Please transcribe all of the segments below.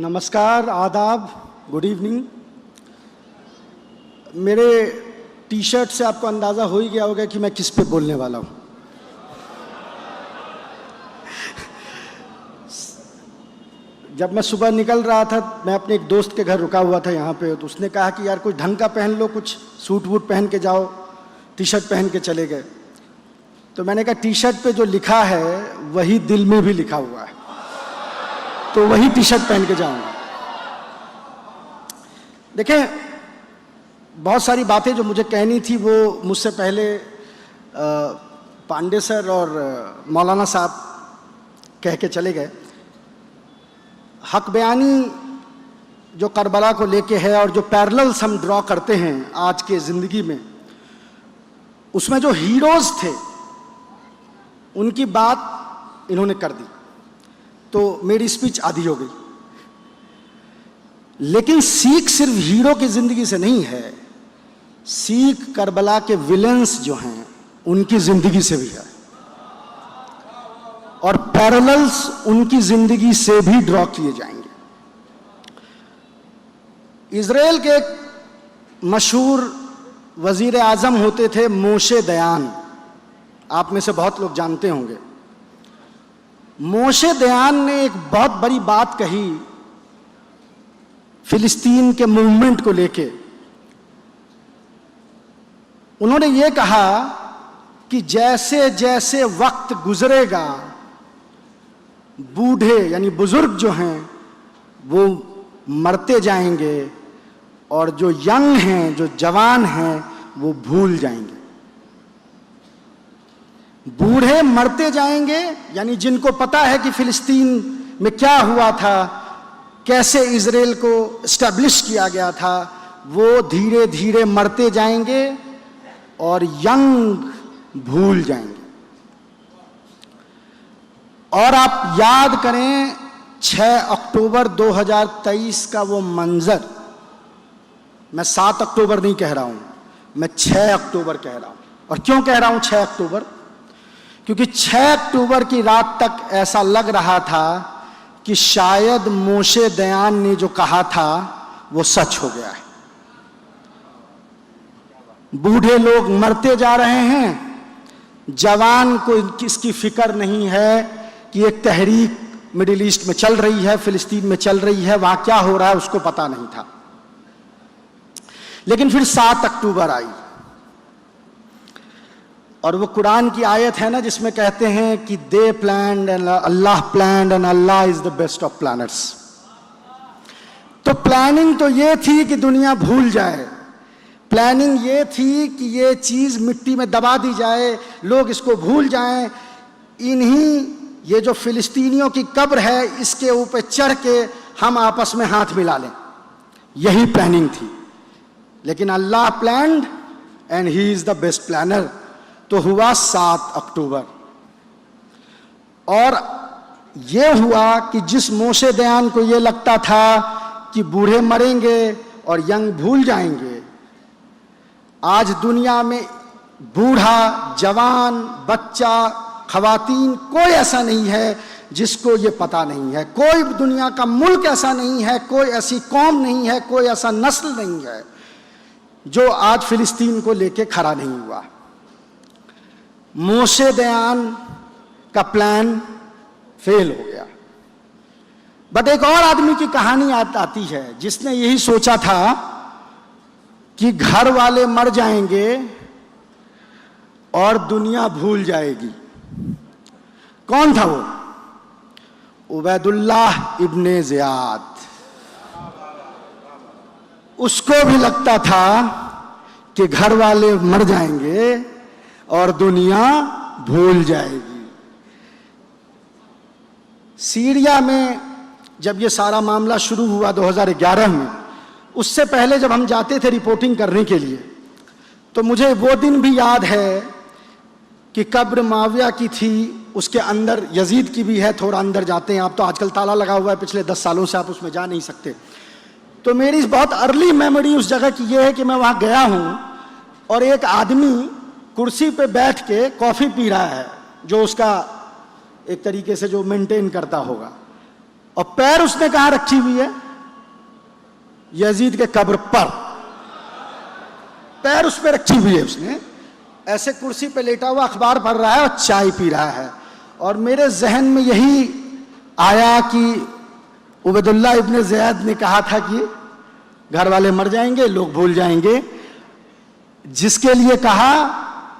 नमस्कार, आदाब, good evening. मेरे टी शर्ट से आपको अंदाज़ा हो ही गया होगा कि मैं किस पे बोलने वाला हूँ। जब मैं सुबह निकल रहा था, मैं अपने एक दोस्त के घर रुका हुआ था यहाँ पे, तो उसने कहा कि यार कुछ ढंग का पहन लो, कुछ सूट वूट पहन के जाओ। टी शर्ट पहन के चले गए। तो मैंने कहा टी शर्ट पे जो लिखा है वही दिल में भी लिखा हुआ है, तो वही टी शर्ट पहन के जाऊंगा। देखें, बहुत सारी बातें जो मुझे कहनी थी वो मुझसे पहले पांडे सर और मौलाना साहब कह के चले गए। हक बयानी जो करबला को लेके है और जो पैरेलल्स हम ड्रॉ करते हैं आज के ज़िंदगी में, उसमें जो हीरोज़ थे उनकी बात इन्होंने कर दी, तो मेरी स्पीच आधी हो गई। लेकिन सीख सिर्फ हीरो की जिंदगी से नहीं है, सीख करबला के विलेंस जो हैं उनकी जिंदगी से भी है, और पैरेलल्स उनकी जिंदगी से भी ड्रॉ किए जाएंगे। इजराइल के एक मशहूर वजीर आजम होते थे मोशे दयान, आप में से बहुत लोग जानते होंगे। मोशे दयान ने एक बहुत बड़ी बात कही फिलिस्तीन के मूवमेंट को लेके। उन्होंने ये कहा कि जैसे जैसे वक्त गुजरेगा, बूढ़े यानी बुजुर्ग जो हैं वो मरते जाएंगे और जो यंग हैं, जो जवान हैं, वो भूल जाएंगे। बूढ़े मरते जाएंगे यानी जिनको पता है कि फिलिस्तीन में क्या हुआ था, कैसे इजराइल को एस्टैब्लिश किया गया था, वो धीरे धीरे मरते जाएंगे और यंग भूल जाएंगे। और आप याद करें 6 अक्टूबर 2023 का वो मंजर, मैं 7 अक्टूबर नहीं कह रहा हूं, मैं 6 अक्टूबर कह रहा हूं। और क्यों कह रहा हूं 6 अक्टूबर? क्योंकि 6 अक्टूबर की रात तक ऐसा लग रहा था कि शायद मोशे दयान ने जो कहा था वो सच हो गया है। बूढ़े लोग मरते जा रहे हैं, जवान को इसकी फिक्र नहीं है कि एक तहरीक मिडिल ईस्ट में चल रही है, फिलिस्तीन में चल रही है, वहां क्या हो रहा है उसको पता नहीं था। लेकिन फिर 7 अक्टूबर आई, और वो कुरान की आयत है ना जिसमें कहते हैं कि they planned and Allah planned and Allah is the best of planners. तो प्लानिंग तो ये थी कि दुनिया भूल जाए, प्लानिंग ये थी कि ये चीज मिट्टी में दबा दी जाए, लोग इसको भूल जाएं, इन्हीं ये जो फिलिस्तीनियों की कब्र है इसके ऊपर चढ़ के हम आपस में हाथ मिला लें, यही प्लानिंग थी। लेकिन Allah planned and he is the best planner. तो हुआ 7 अक्टूबर, और ये हुआ कि जिस मोशे दयान को ये लगता था कि बूढ़े मरेंगे और यंग भूल जाएंगे, आज दुनिया में बूढ़ा, जवान, बच्चा, खवातीन कोई ऐसा नहीं है जिसको ये पता नहीं है। कोई दुनिया का मुल्क ऐसा नहीं है, कोई ऐसी कौम नहीं है, कोई ऐसा नस्ल नहीं है जो आज फिलिस्तीन को लेके खड़ा नहीं हुआ। मोशे दयान का प्लान फेल हो गया। बट एक और आदमी की कहानी आती है जिसने यही सोचा था कि घर वाले मर जाएंगे और दुनिया भूल जाएगी। कौन था वो? Ubaidullah Ibn Ziyad. उसको भी लगता था कि घर वाले मर जाएंगे और दुनिया भूल जाएगी। सीरिया में जब ये सारा मामला शुरू हुआ 2011 में, उससे पहले जब हम जाते थे रिपोर्टिंग करने के लिए, तो मुझे वो दिन भी याद है कि कब्र माविया की थी, उसके अंदर यजीद की भी है, थोड़ा अंदर जाते हैं आप तो आजकल ताला लगा हुआ है, पिछले 10 सालों से आप उसमें जा नहीं सकते। तो मेरी बहुत अर्ली मेमोरी उस जगह की ये है कि मैं वहाँ गया हूँ और एक आदमी कुर्सी पे बैठ के कॉफ़ी पी रहा है, जो उसका एक तरीके से जो मेंटेन करता होगा, और पैर उसने कहां रखी हुई है? यजीद के कब्र पर पैर उस पर रखी हुई है। उसने ऐसे कुर्सी पे लेटा हुआ अखबार पढ़ रहा है और चाय पी रहा है। और मेरे जहन में यही आया कि उबैदुल्लाह इब्ने ज़ियाद ने कहा था कि घर वाले मर जाएंगे, लोग भूल जाएंगे। जिसके लिए कहा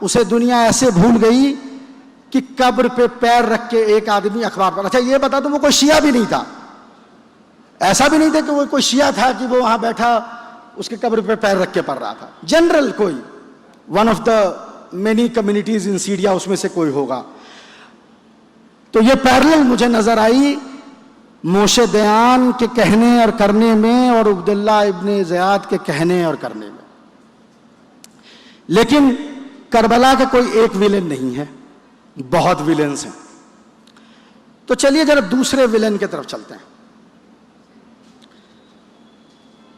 उसे दुनिया ऐसे भूल गई कि कब्र पे पैर रख के एक आदमी अखबार पढ़। अच्छा ये बता दो, वो कोई शिया भी नहीं था, ऐसा भी नहीं था कि वो कोई शिया था कि वो वहां बैठा उसके कब्र पे पैर रख के पढ़ रहा था। जनरल कोई, one of the many communities in Syria, उसमें से कोई होगा। तो ये पैरेलल मुझे नजर आई मोशे दयान के कहने और करने में और उबैदुल्लाह इब्ने ज़ियाद के कहने और करने में। लेकिन करबला का कोई एक विलेन नहीं है, बहुत विलेन्स हैं। तो चलिए जरा दूसरे विलेन की तरफ चलते हैं।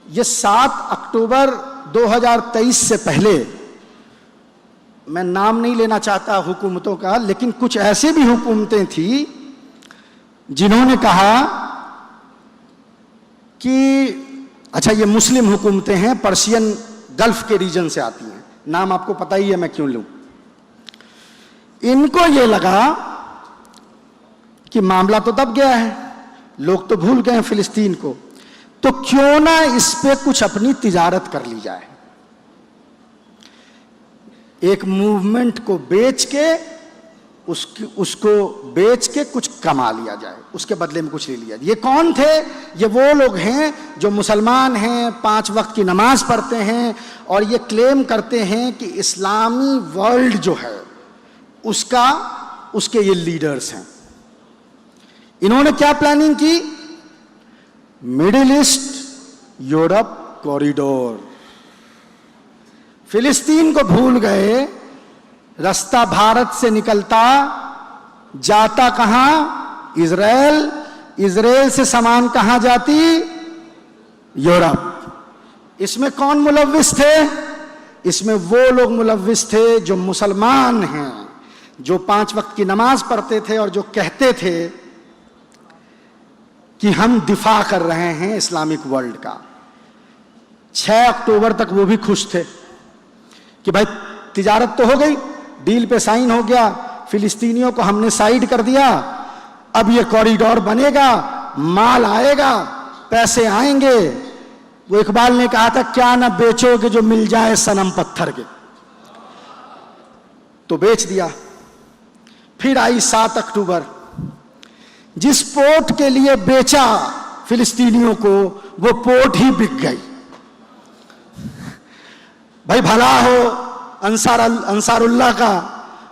ये 7 अक्टूबर 2023 से पहले, मैं नाम नहीं लेना चाहता हुकूमतों का, लेकिन कुछ ऐसे भी हुकूमतें थी जिन्होंने कहा कि अच्छा ये मुस्लिम हुकूमतें हैं, पर्शियन गल्फ के रीजन से आती हैं, नाम आपको पता ही है मैं क्यों लूं। इनको ये लगा कि मामला तो दब गया है, लोग तो भूल गए हैं फिलिस्तीन को, तो क्यों ना इस पे कुछ अपनी तिजारत कर ली जाए। एक मूवमेंट को बेच के उसको बेच के कुछ कमा लिया जाए, उसके बदले में कुछ ले लिया जाए। ये कौन थे? ये वो लोग हैं जो मुसलमान हैं, 5 वक्त की नमाज पढ़ते हैं और ये क्लेम करते हैं कि इस्लामी वर्ल्ड जो है उसके ये लीडर्स हैं। इन्होंने क्या प्लानिंग की? Middle east Europe corridor. फिलिस्तीन को भूल गए, रास्ता भारत से निकलता जाता कहां? इजराइल, इजराइल से सामान कहां जाती? यूरोप। इसमें कौन मुलव्विस थे? इसमें वो लोग मुलव्विस थे जो मुसलमान हैं, जो 5 वक्त की नमाज पढ़ते थे और जो कहते थे कि हम दिफा कर रहे हैं इस्लामिक वर्ल्ड का। 6 अक्टूबर तक वो भी खुश थे कि भाई तिजारत तो हो गई, डील पे साइन हो गया, फिलिस्तीनियों को हमने साइड कर दिया, अब ये कॉरिडोर बनेगा, माल आएगा, पैसे आएंगे। वो इकबाल ने कहा था क्या ना बेचोगे जो मिल जाए सनम पत्थर के, तो बेच दिया। फिर आई 7 अक्टूबर, जिस पोर्ट के लिए बेचा फिलिस्तीनियों को वो पोर्ट ही बिक गई। भाई भला हो अंसारुल्लाह का,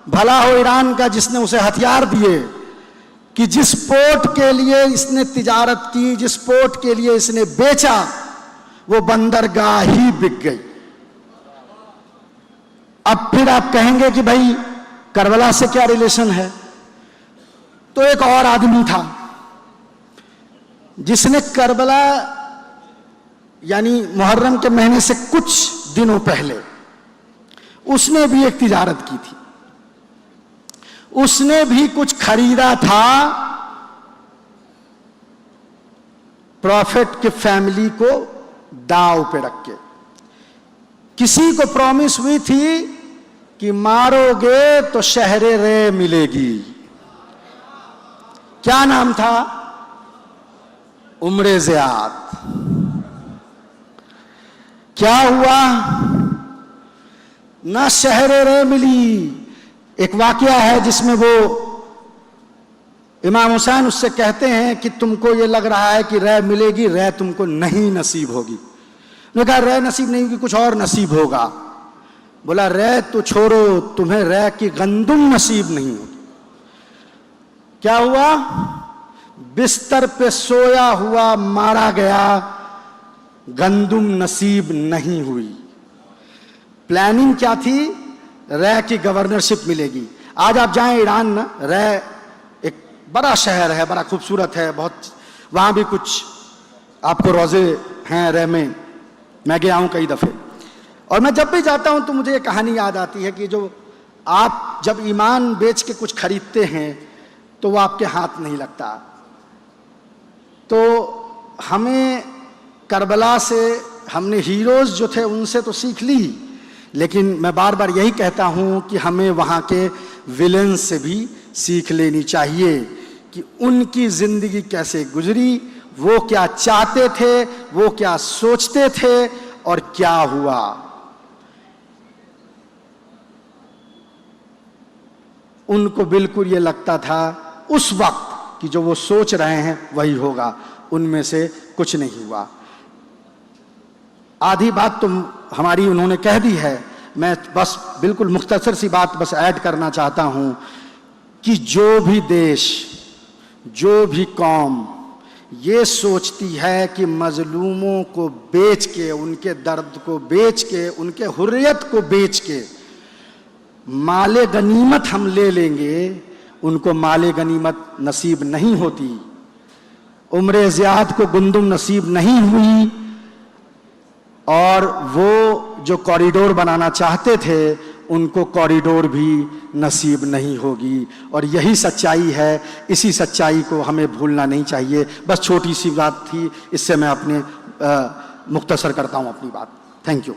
भला हो ईरान का जिसने उसे हथियार दिए कि जिस पोर्ट के लिए इसने तिजारत की, जिस पोर्ट के लिए इसने बेचा, वो बंदरगाह ही बिक गई। अब फिर आप कहेंगे कि भाई करबला से क्या रिलेशन है? तो एक और आदमी था जिसने करबला यानी मुहर्रम के महीने से कुछ दिनों पहले उसने भी एक तिजारत की थी, उसने भी कुछ खरीदा था प्रॉफिट के फैमिली को दांव पे रख के। किसी को प्रॉमिस हुई थी कि मारोगे तो शहरे रे मिलेगी। क्या नाम था? उम्रे ज़ियाद। क्या हुआ? ना शहरे रे मिली। एक वाकया है जिसमें वो इमाम हुसैन उससे कहते हैं कि तुमको ये लग रहा है कि रे मिलेगी, रे तुमको नहीं नसीब होगी। उन्होंने कहा रे नसीब नहीं होगी, कुछ और नसीब होगा। बोला रे तो छोड़ो, तुम्हें रे की गंदुम नसीब नहीं होगी। क्या हुआ? बिस्तर पे सोया हुआ मारा गया, गंदुम नसीब नहीं हुई। प्लानिंग क्या थी? रे की गवर्नरशिप मिलेगी। आज आप जाएं ईरान ना, रे एक बड़ा शहर है, बड़ा खूबसूरत है, बहुत, वहां भी कुछ आपको रोजे हैं रे में। मैं गया हूं कई दफे, और मैं जब भी जाता हूं तो मुझे ये कहानी याद आती है कि जो आप जब ईमान बेच के कुछ खरीदते हैं तो वो आपके हाथ नहीं लगता। तो हमें करबला से हमने हीरोज़ जो थे उनसे तो सीख ली, लेकिन मैं बार बार यही कहता हूँ कि हमें वहाँ के विलेन से भी सीख लेनी चाहिए कि उनकी ज़िंदगी कैसे गुजरी, वो क्या चाहते थे, वो क्या सोचते थे और क्या हुआ। उनको बिल्कुल ये लगता था उस वक्त कि जो वो सोच रहे हैं वही होगा, उनमें से कुछ नहीं हुआ। आधी बात तो हमारी उन्होंने कह दी है, मैं बस बिल्कुल मुख्तसर सी बात बस ऐड करना चाहता हूँ कि जो भी देश, जो भी कौम ये सोचती है कि मजलूमों को बेच के, उनके दर्द को बेच के, उनके हुर्रियत को बेच के माले गनीमत हम ले लेंगे, उनको माले गनीमत नसीब नहीं होती। उम्र ज़ियाद को गुंदुम नसीब नहीं हुई और वो जो कॉरिडोर बनाना चाहते थे उनको कॉरिडोर भी नसीब नहीं होगी। और यही सच्चाई है, इसी सच्चाई को हमें भूलना नहीं चाहिए। बस छोटी सी बात थी, इससे मैं अपने मुख्तसर करता हूँ अपनी बात। Thank you.